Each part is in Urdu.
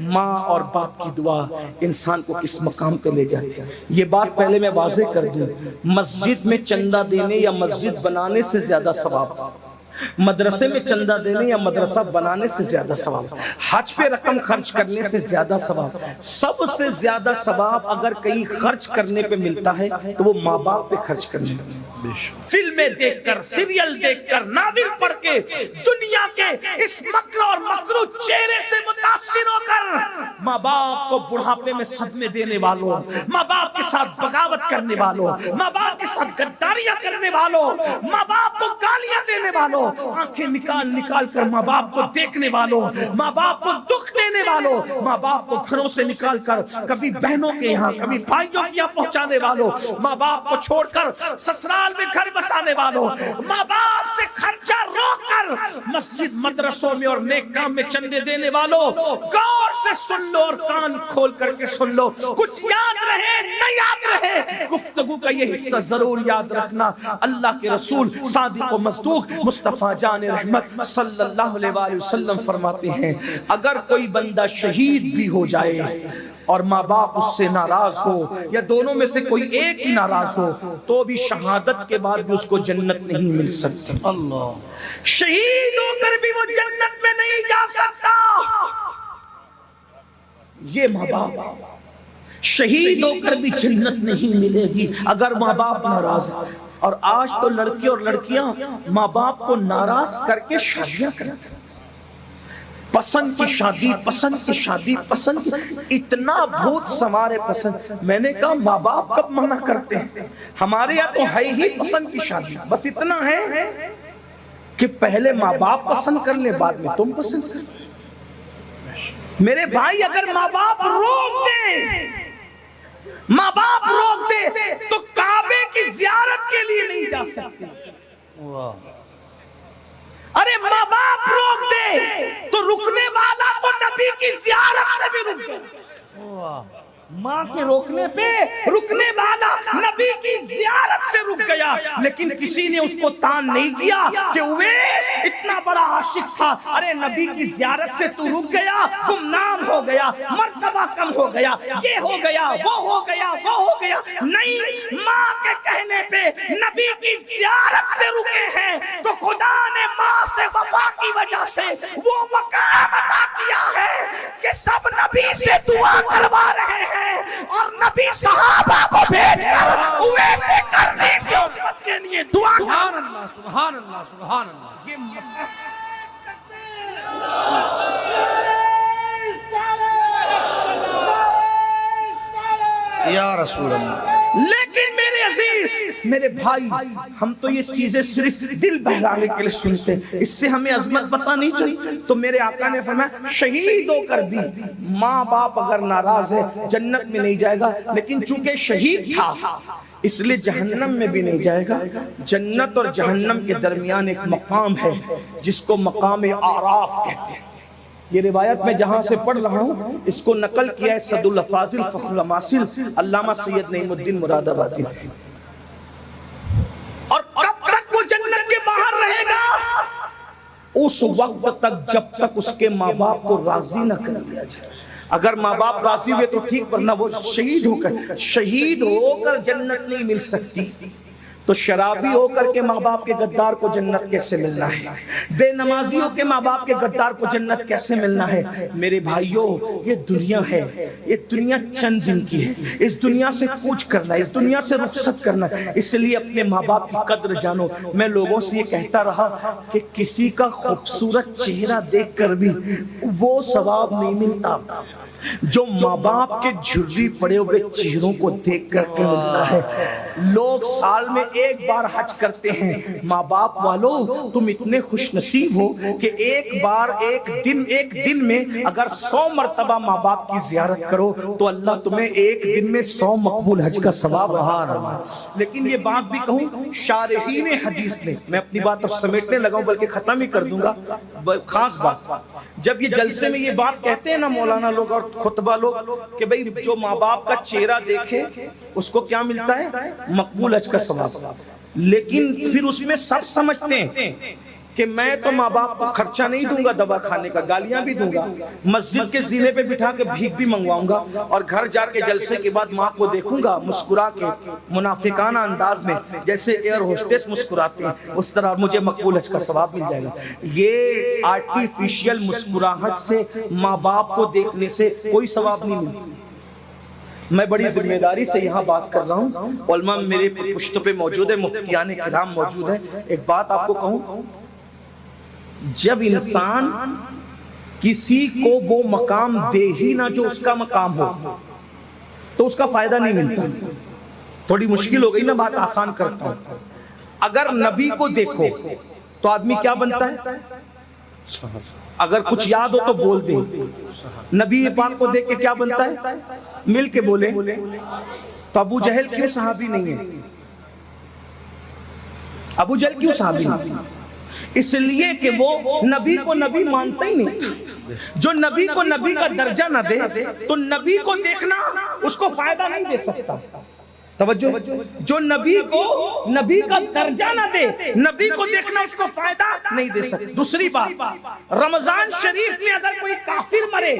ماں اور باپ کی دعا انسان کو کس مقام پہ لے جاتی ہے۔ یہ بات پہلے میں واضح کر دوں، مسجد میں چندہ دینے یا مسجد بنانے سے زیادہ ثواب، مدرسے میں چندہ دینے یا مدرسہ بنانے سے زیادہ ثواب، حج پہ رقم خرچ کرنے سے زیادہ ثواب، سب سے زیادہ ثواب اگر کہیں خرچ کرنے پہ ملتا ہے تو وہ ماں باپ پہ خرچ کرنے میں۔ فلمیں دیکھ کر، سیریل دیکھ کر، ناول پڑھ کے، دنیا کے اس مکر اور مکروہ چہرے سے متاثر ہو کر ماں باپ کو بڑھاپے میں صدمے دینے والوں، ماں باپ کے ساتھ بغاوت کرنے والوں، ماں باپ کے ساتھ غداریاں کرنے والوں، ماں باپ کو گالیاں دینے والوں، آنکھیں نکال نکال کر ماں باپ کو دیکھنے والوں، ماں باپ کو دکھ دینے والوں، ماں باپ کو گھروں سے نکال کر کبھی بہنوں کے یہاں کبھی بھائیوں کے یہاں پہنچانے والوں، ماں باپ کو چھوڑ کر سسرال میں گھر بسانے والوں، ماں باپ سے خرچہ روک کر مسجد مدرسوں میں اور نیک کام میں چندے دینے والوں، غور سے سن لو اور کان کھول کر کے سن لو، کچھ یاد رہے نہ یاد رہے، گفتگو کا یہ حصہ ضرور یاد رکھنا۔ اللہ کے رسول صادق و مصدوق مصطفیٰ جان رحمت صلی اللہ علیہ وآلہ وسلم فرماتے ہیں، اگر کوئی بندہ شہید بھی ہو جائے اور ماں باپ اس سے ناراض ہو یا دونوں میں سے کوئی ایک ہی ناراض ہو تو بھی شہادت کے بعد بھی اس کو جنت نہیں مل سکتی۔ اللہ، شہید ہو کر بھی وہ جنت میں نہیں جا سکتا۔ یہ ماں باپ شہید ہو کر بھی جنت نہیں ملے گی اگر ماں باپ ناراض ہیں۔ اور آج تو لڑکی اور لڑکیاں ماں باپ کو ناراض کر کے شادیاں کرتے ہیں، پسند کی شادی، پسند کی شادی، پسند کی، اتنا بھوت سوارے پسند۔ میں نے کہا ماں باپ کب منع کرتے ہیں؟ ہمارے یہاں تو ہے ہی پسند کی شادی، بس اتنا ہے کہ پہلے ماں باپ پسند کر لیں بعد میں تم پسند کر لیں۔ میرے بھائی اگر ماں باپ روک دیں، ماں باپ روک دے تو کعبے کی زیارت کے لیے نہیں جا سکتے۔ ارے ماں باپ روک دے تو رکنے والا تو نبی کی زیارت سے بھی رک گیا۔ ماں کے روکنے پہ رکنے والا نبی کی زیارت سے رک گیا، لیکن کسی نے اس کو تان نہیں کیا کہ اویس اتنا بڑا عاشق تھا، ارے نبی کی زیارت سے تو رک گیا، گمنام ہو گیا، مرتبہ کم ہو گیا، یہ ہو گیا، وہ ہو گیا، وہ ہو گیا۔ نہیں، ماں کے کہنے پہ نبی کی زیارت سے رکے ہیں تو خدا نے ماں سے وفا کی وجہ سے وہ مقام عطا کیا ہے کہ سب نبی سے دعا کروا رہے ہیں، اور نبی صحابہ کو بھیج کر ویسے کرنے سے امت کے لیے دعا۔ سبحان اللہ، سبحان اللہ، سبحان اللہ۔ یہ یا رسول اللہ۔ لیکن میرے عزیز، میرے بھائی، ہم تو یہ چیزیں صرف دل بہلانے کے لیے سنتے ہیں، اس سے ہمیں عظمت پتہ نہیں چلی۔ تو میرے آقا نے فرمایا شہید ہو کر بھی ماں باپ اگر ناراض ہے جنت میں نہیں جائے گا، لیکن چونکہ شہید تھا اس لیے جہنم میں بھی نہیں جائے گا۔ جنت اور جہنم کے درمیان ایک مقام ہے جس کو مقام اعراف کہتے ہیں۔ یہ روایت میں جہاں سے پڑھ رہا ہوں اس کو نقل کیا ہے صد الافاضل فخر الاماثل علامہ سید نعیم الدین مراد آبادی نے۔ اور کب تک وہ جنت کے باہر رہے گا؟ اس وقت تک جب تک اس کے ماں باپ کو راضی نہ کر دیا جائے۔ اگر ماں باپ راضی ہوئے تو ٹھیک، ورنہ وہ شہید ہو کر جنت نہیں مل سکتی۔ تو شرابی ہو کر کے ماں باپ کے غدار کو جنت کیسے ملنا ہے؟ بے نمازی ہو کے ماں باپ کے غدار کو جنت کیسے ملنا ہے؟ میرے بھائیوں، یہ دنیا ہے، یہ دنیا چند دن کی ہے، اس دنیا سے کوچ کرنا ہے، اس دنیا سے رخصت کرنا ہے، اس لیے اپنے ماں باپ کی قدر جانو۔ میں لوگوں سے یہ کہتا رہا کہ کسی کا خوبصورت چہرہ دیکھ کر بھی وہ ثواب نہیں ملتا جو ماں باپ کے جھرری پڑے ہوئے چہروں کو دیکھ کر کے ملتا ہے۔ لوگ سال میں ایک بار حج کرتے ہیں، ماں باپ والوں تم اتنے خوش نصیب ہو کہ ایک دن میں اگر 100 مرتبہ ماں باپ کی زیارت کرو تو اللہ تمہیں ایک دن میں 100 مقبول حج کا ثواب عطا۔ لیکن یہ بات بھی کہوں، شارحین حدیث نے، میں اپنی بات اب سمیٹنے لگا ہوں بلکہ ختم ہی کر دوں گا، خاص بات، جب یہ جلسے میں یہ بات کہتے ہیں نا مولانا لوگ اور خطبہ لوگ کہ بھئی جو ماں باپ کا چہرہ دیکھے اس کو کیا ملتا ہے؟ مقبول حج کا ثواب۔ لیکن پھر اس میں سب سمجھتے ہیں کہ میں تو ماں باپ کو خرچہ نہیں دوں گا دوا کھانے کا، گالیاں بھی دوں گا، مسجد کے زینے پہ بٹھا کے بھیک بھی منگواؤں گا، اور گھر جا کے جلسے کے بعد ماں کو دیکھوں گا مسکرا کے منافقانہ انداز میں، جیسے ایئر ہوسٹس مسکراتے ہیں اس طرح مجھے مقبول حج کا ثواب مل جائے گا۔ یہ آرٹیفیشل مسکراہٹ سے ماں باپ کو دیکھنے سے کوئی ثواب نہیں ملتا۔ میں بڑی ذمہ داری سے یہاں بات کر رہا ہوں، علماء میرے پشت پہ موجود ہے، مفتیان کرام موجود ہیں۔ ایک بات آپ کو کہوں، جب انسان کسی کو وہ مقام دے ہی نہ جو اس کا مقام ہو تو اس کا فائدہ نہیں ملتا۔ تھوڑی مشکل ہو گئی نا، بات آسان کرتا ہوں۔ اگر نبی کو دیکھو تو آدمی کیا بنتا ہے؟ اگر کچھ یاد ہو تو بول دیں۔ نبی پاک کو دیکھ کے کیا بنتا ہے؟ مل کے بولیں۔ تو ابو جہل کیوں صحابی نہیں ہے؟ ابو جہل کیوں صحابی نہیں؟ اس لیے کہ وہ نبی کو نبی مانتا ہی نہیں تھا۔ جو نبی کو نبی کا درجہ نہ دے تو نبی کو دیکھنا اس کو فائدہ نہیں دے سکتا۔ توجہ، جو نبی کو نبی کا درجہ نہ دے، نبی کو دیکھنا اس کو فائدہ نہیں دے سکتا۔ دوسری بات، رمضان شریف میں اگر کوئی کافر مرے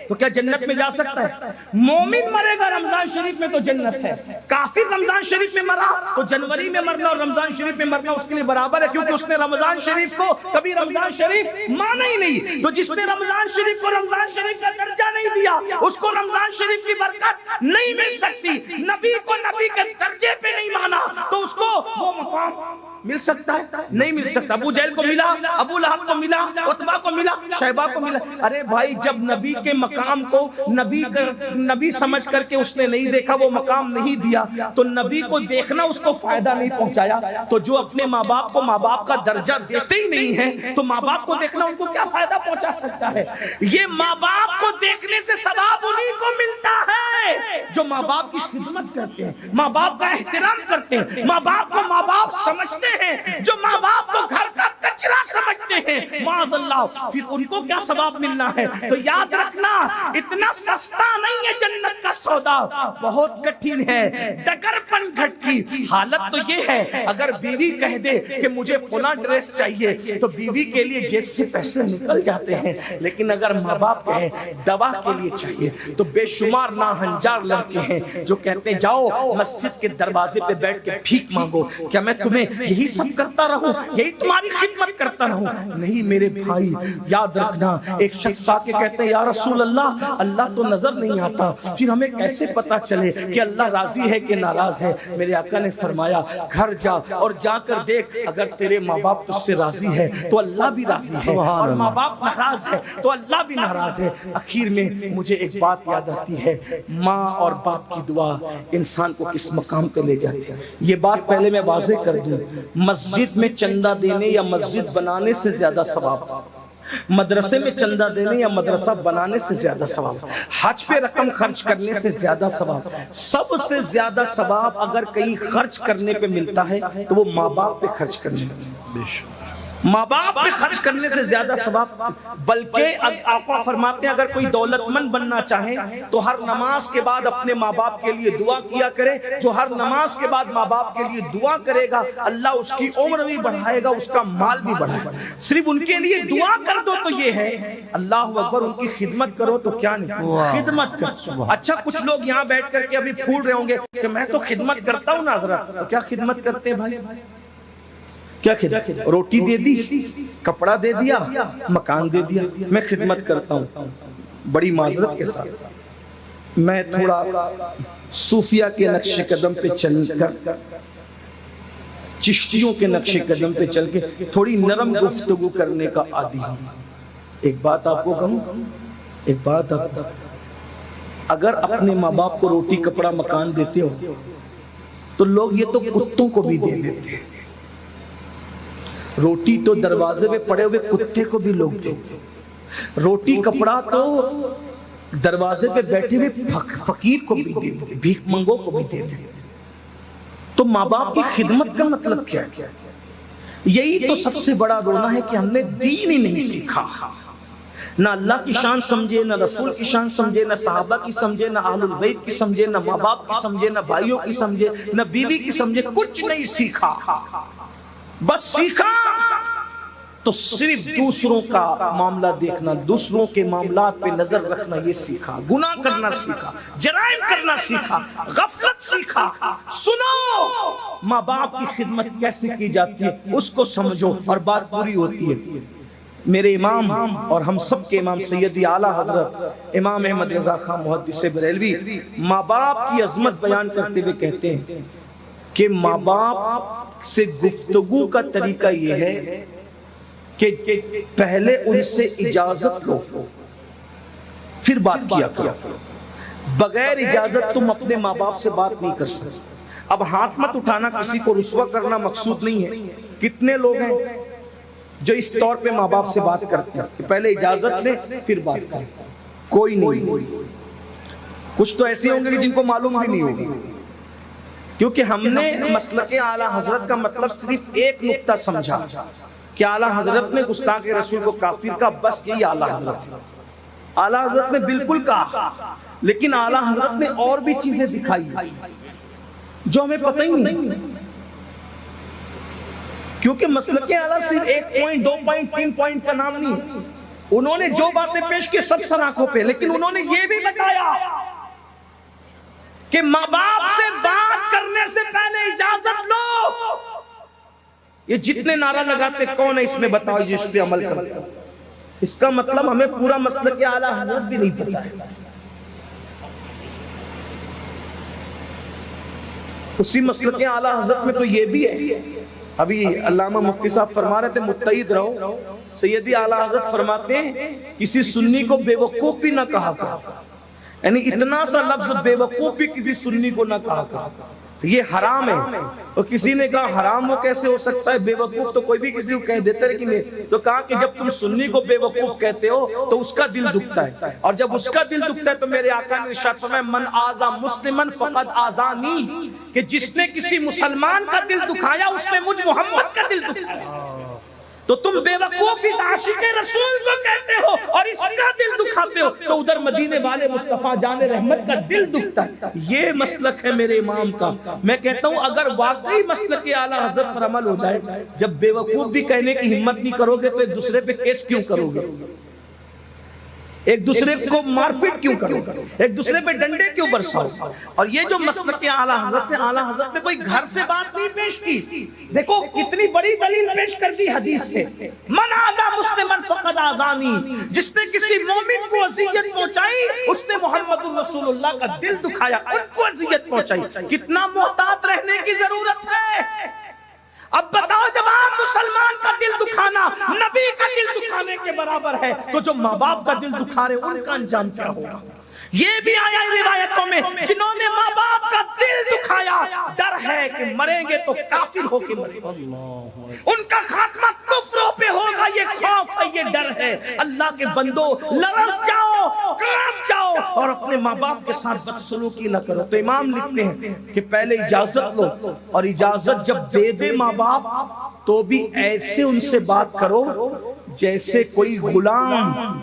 تو کیا جنت میں جا سکتا ہے؟ مومن مرے گا رمضان شریف میں تو جنت ہے۔ کافر رمضان شریف میں مرا تو جنوری میں مرنا اور رمضان شریف میں مرنا اس کے لیے برابر ہے، کیونکہ اس نے رمضان شریف کو کبھی رمضان شریف مانا ہی نہیں۔ تو جس نے رمضان شریف کو رمضان شریف کا درجہ نہیں دیا اس کو رمضان شریف کی برکت نہیں مل سکتی۔ نبی کو نبی کے درجے پہ نہیں مانا تو اس کو وہ مقام مل سکتا ہے؟ نہیں مل سکتا۔ ابو جہل کو ملا، ابو لہب کو ملا، عتبہ کو ملا، شیبہ کو ملا۔ ارے بھائی، جب نبی کے مقام کو نبی سمجھ کر کے اس نے نہیں دیکھا، وہ مقام نہیں دیا، تو نبی کو دیکھنا اس کو فائدہ نہیں پہنچایا۔ تو جو اپنے ماں باپ کو ماں باپ کا درجہ دیتے ہی نہیں ہے تو ماں باپ کو دیکھنا ان کو کیا فائدہ پہنچا سکتا ہے؟ یہ ماں باپ کو دیکھنے سے ثواب انہیں کو ملتا ہے جو ماں باپ کی خدمت کرتے ہیں، ماں باپ کا احترام کرتے ہیں، ماں باپ کو ماں باپ سمجھتے ہیں، جو ماں باپ کو گھر کا کچرا سمجھتے ہیں۔ معاذ اللہ، پھر ان کو کیا ثواب ملنا ہے؟ تو یاد رکھنا، اتنا سستا نہیں ہے جنت کا سودا، بہت کٹھن ہے۔ ڈگر پن گھٹ کی حالت تو یہ ہے، اگر بیوی کہہ دے کہ مجھے فلاں ڈریس چاہیے تو بیوی کے لیے جیب سے پیسے نکل جاتے ہیں، لیکن اگر ماں باپ کہے دوا کے لیے چاہیے تو بے شمار ناہنجار لڑکے ہیں جو کہتے ہیں جاؤ مسجد کے دروازے پہ بیٹھ کے بھیک مانگو۔ کیا میں تمہیں یہی سب کرتا رہوں، یہی تمہاری خدمت کرتا رہوں؟ نہیں میرے بھائی، یاد رکھنا، ایک شخص آ کے کہتے ہیں یا رسول اللہ، اللہ تو نظر نہیں آتا، پھر ہمیں کیسے پتا چلے کہ اللہ راضی ہے کہ ناراض ہے؟ میرے آقا نے فرمایا گھر جا اور جا کر دیکھ، اگر تیرے ماں باپ تجھ سے راضی ہے تو اللہ بھی راضی ہے، اور ماں باپ ناراض ہے تو اللہ بھی ناراض ہے۔ آخر میں مجھے ایک بات یاد آتی ہے، ماں اور باپ کی دعا انسان کو کس مقام پہ لے جاتی ہے۔ یہ بات پہلے میں واضح کر دوں، مسجد میں چندہ دینے یا مسجد بنانے سے زیادہ ثواب، مدرسے میں چندہ دینے یا مدرسہ بنانے سے زیادہ ثواب، حج پہ رقم خرچ کرنے سے زیادہ ثواب، سب سے زیادہ ثواب اگر کہیں خرچ کرنے پہ ملتا ہے تو وہ ماں باپ پہ خرچ کرنے میں، ماں باپ پہ خرچ کرنے سے زیادہ ثواب۔ بلکہ آقا فرماتے ہیں اگر کوئی دولت مند بننا چاہے تو ہر نماز کے بعد اپنے ماں باپ کے لیے دعا کیا کرے۔ جو ہر نماز کے بعد ماں باپ کے لیے دعا کرے گا اللہ اس کی عمر بھی بڑھائے گا، اس کا مال بھی بڑھائے گا۔ صرف ان کے لیے دعا کر دو تو یہ ہے، اللہ اکبر، ان کی خدمت کرو تو کیا نہیں، خدمت کر۔ اچھا، کچھ لوگ یہاں بیٹھ کر کے ابھی پھول رہے ہوں گے کہ میں تو خدمت کرتا ہوں نا حضرت، تو کیا خدمت کرتے ہیں بھائی؟ کیا خدمت؟ روٹی دے دی، کپڑا دے دیا، مکان دے دیا، میں خدمت کرتا ہوں۔ بڑی معذرت کے ساتھ میں تھوڑا صوفیہ کے نقش قدم پہ چل کر، چشتیوں کے نقش قدم پہ چل کے تھوڑی نرم گفتگو کرنے کا عادی ہوں۔ ایک بات آپ کو کہوں، ایک بات آپ کو، اگر اپنے ماں باپ کو روٹی کپڑا مکان دیتے ہو تو لوگ یہ تو کتوں کو بھی دے دیتے ہیں۔ روٹی تو دروازے پہ پڑے ہوئے کتے کو بھی لوگ دیتے، روٹی کپڑا تو دروازے پہ بیٹھے ہوئے فقیر کو بھی دیتے، بھیک منگوں کو بھی دیتے۔ تو ماں باپ کی خدمت کا مطلب کیا ہے؟ یہی تو سب سے بڑا رونا ہے کہ ہم نے دین ہی نہیں سیکھا، نہ اللہ کی شان سمجھے، نہ رسول کی شان سمجھے، نہ صحابہ کی سمجھے، نہ اہل البیت کی سمجھے، نہ ماں باپ کی سمجھے، نہ بھائیوں کی سمجھے، نہ بیوی کی سمجھے، کچھ نہیں سیکھا۔ بس سیکھا تو صرف دوسروں کا معاملہ دیکھنا، دوسروں کے معاملات پہ نظر رکھنا یہ سیکھا، گناہ کرنا سیکھا، جرائم کرنا سیکھا، غفلت سیکھا۔ سنو ماں باپ کی خدمت کیسے کی جاتی ہے اس کو سمجھو اور بات پوری ہوتی ہے۔ میرے امام اور ہم سب کے امام سیدی اعلیٰ حضرت امام احمد رضا خان محدث بریلوی ماں باپ کی عظمت بیان کرتے ہوئے کہتے ہیں کہ ماں باپ سے گفتگو کا طریقہ یہ ہے کہ پہلے ان سے اجازت لو پھر بات کیا کرو۔ بغیر اجازت تم اپنے ماں باپ سے بات نہیں کر سکتے۔ اب ہاتھ مت اٹھانا، کسی کو رسوا کرنا مقصود نہیں ہے۔ کتنے لوگ ہیں جو اس طور پہ ماں باپ سے بات کرتے ہیں کہ پہلے اجازت لیں پھر بات کریں؟ کوئی نہیں۔ کچھ تو ایسے ہوں گے کہ جن کو معلوم بھی نہیں ہوگا، کیونکہ ہم نے مسلک اعلیٰ حضرت کا مطلب صرف ایک نقطہ سمجھا کہ اعلیٰ حضرت نے گستاخ رسول کو کافر کا، بس یہی اعلیٰ حضرت۔ اعلیٰ حضرت نے بالکل کہا، لیکن اعلیٰ حضرت نے اور بھی چیزیں دکھائی جو ہمیں پتہ ہی نہیں، کیونکہ مسلک اعلیٰ صرف 1 پوائنٹ 2 پوائنٹ 3 پوائنٹ کا نام نہیں۔ انہوں نے جو باتیں پیش کی سب سناخوں پہ، لیکن انہوں نے یہ بھی بتایا کہ ماں باپ سے بات کرنے سے پہلے اجازت لو۔ یہ جتنے نعرہ لگاتے کون ہے اس میں بتاؤ جس پہ عمل کرتا ہے؟ اس کا مطلب ہمیں پورا مسلک اعلیٰ حضرت بھی نہیں پتا ہے۔ اسی مسلک اعلیٰ حضرت میں تو یہ بھی ہے، ابھی علامہ مفتی صاحب فرما رہے تھے متعید رہو، سیدی اعلیٰ حضرت فرماتے ہیں کسی سنی کو بے وقوف بھی نہ کہا کرو، یعنی اتنا سا لفظ بے وقوف بھی کسی سنی کو نہ کہا کرو، یہ حرام ہے۔ اور کسی نے کہا حرام وہ کیسے ہو سکتا ہے، بے وقوف تو کوئی بھی کسی کو کہہ دیتا ہے، لیکن تو کہا کہ جب تم سنی کو بے وقوف کہتے ہو تو اس کا دل دکھتا ہے، اور جب اس کا دل دکھتا ہے تو میرے آقا نے ارشاد فرمایا من آذا مسلمن فقد آذانی، کہ جس نے کسی مسلمان کا دل دکھایا اس نے مجھ محمد کا دل دکھایا۔ تو تم بے وقوف اس عاشق رسول کو کہتے ہو اور اس کا دل دکھاتے ہو، تو ادھر مدینے والے مصطفیٰ جان رحمت کا دل دکھتا ہے۔ یہ مسلک ہے میرے امام کا۔ میں کہتا ہوں اگر واقعی مسلک اعلیٰ حضرت پر عمل ہو جائے، جب بے وقوف بھی کہنے کی ہمت نہیں کرو گے تو ایک دوسرے پہ کیس کیوں کرو گے؟ ایک دوسرے کو مار پیٹ کیوں کرو گے؟ ایک دوسرے پہ ڈنڈے کیوں برساؤ؟ اور یہ جو مسلک اعلیٰ حضرت ہے، اعلیٰ حضرت نے کوئی گھر سے بات نہیں پیش کی۔ دیکھو کتنی بڑی دلیل پیش کر دی حدیث سے، من آذا مسلمن فقد آذانی، جس نے کسی مومن کو اذیت پہنچائی اس نے محمد رسول اللہ کا دل دکھایا، ان کو اذیت پہنچائی۔ کتنا محتاط رہنے کی ضرورت ہے۔ اب بتاؤ جب آپ مسلمان کا دل دکھانا نبی کا دل دکھانے کے برابر ہے، تو جو ماں باپ کا دل دکھا رہے ان کا انجام کیا ہوگا؟ یہ بھی آیا روایتوں میں، جنہوں نے ماں باپ کا دل دکھایا ڈر ہے کہ مریں گے تو کافر ہو کے مریں گے، ان کا خاتمہ کفروں پہ ہوگا، یہ خوف ہے، یہ ڈر ہے۔ اللہ کے بندو لرز جاؤ، کانپ جاؤ اور اپنے ماں باپ کے ساتھ بدسلوکی نہ کرو۔ تو امام لکھتے ہیں کہ پہلے اجازت لو، اور اجازت جب دے دے ماں باپ تو بھی ایسے ان سے بات کرو جیسے کوئی غلام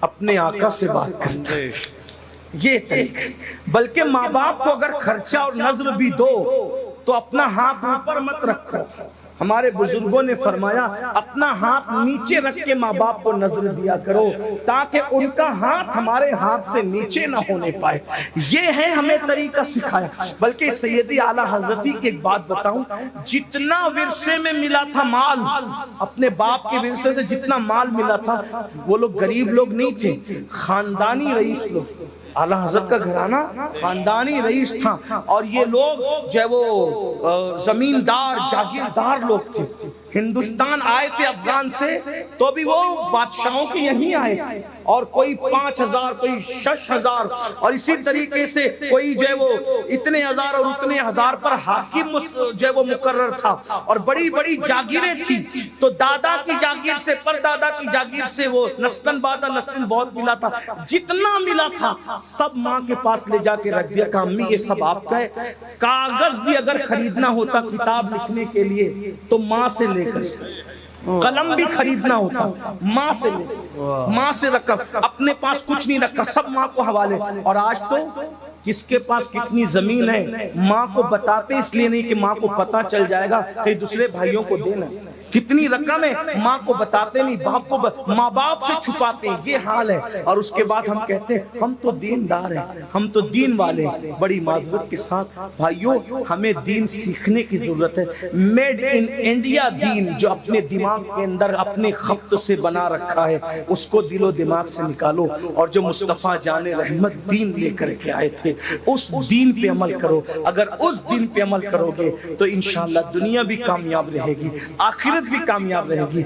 اپنے آقا سے بات کرتا ہے، یہ طریقہ۔ بلکہ ماں باپ کو اگر خرچہ اور نظر بھی دو تو اپنا ہاتھ اوپر مت رکھو۔ ہمارے بزرگوں نے فرمایا اپنا ہاتھ نیچے رکھ کے ماں باپ کو نظر دیا کرو تاکہ ان کا ہاتھ ہمارے ہاتھ سے نیچے نہ ہونے پائے۔ یہ ہے ہمیں طریقہ سکھایا۔ بلکہ سیدی اعلیٰ حضرتی کی ایک بات بتاؤں، جتنا ورثے میں ملا تھا مال، اپنے باپ کے ورثے سے جتنا مال ملا تھا، وہ لوگ غریب لوگ نہیں تھے، خاندانی رئیس لوگ۔ اعلیٰ حضرت کا گھرانہ خاندانی رئیس تھا، اور یہ لوگ جو ہے وہ زمیندار جاگیردار لوگ تھے۔ ہندوستان آئے تھے افغان سے تو بھی وہ بادشاہوں کے یہیں آئے تھے، اور کوئی 5000 کوئی 6000 اور اسی طریقے سے کوئی جو ہے وہ اتنے ہزار اور اتنے ہزار پر حاکم جو ہے وہ مقرر تھا، اور بڑی بڑی جاگیریں تھی۔ تو دادا کی جاگیر سے پر دادا کی جاگیر سے وہ نسلن بعد نسلن بہت ملا تھا، جتنا ملا تھا سب ماں کے پاس لے جا کے رکھ دیا کہ امی یہ سب آپ کا ہے۔ کاغذ بھی اگر خریدنا ہوتا کتاب لکھنے کے لیے تو ماں سے لے کر، قلم بھی خریدنا ہوتا ماں سے لے، ماں سے رکھا، اپنے پاس کچھ نہیں رکھا، سب ماں کو حوالے۔ اور آج تو کس کے پاس کتنی زمین ہے ماں کو بتاتے اس لیے نہیں کہ ماں کو پتا چل جائے گا کئی دوسرے بھائیوں کو دینا، کتنی رقم ہے ماں کو بتاتے نہیں، باپ کو ماں باپ سے چھپاتے ہیں، یہ حال ہے۔ اور اس کے بعد ہم کہتے ہیں ہم تو دیندار ہیں، ہم تو دین والے ہیں۔ بڑی معذرت کے ساتھ بھائیوں، ہمیں دین سیکھنے کی ضرورت ہے۔ میڈ ان انڈیا دین جو اپنے دماغ کے اندر اپنے خط سے بنا رکھا ہے، اس کو دل و دماغ سے نکالو، اور جو مصطفیٰ جان رحمت دین لے کر کے آئے تھے اس دین پہ عمل کرو۔ اگر اس دین پہ عمل کرو گے تو انشاءاللہ دنیا بھی کامیاب رہے گی، آخرت بھی کامیاب رہے گی۔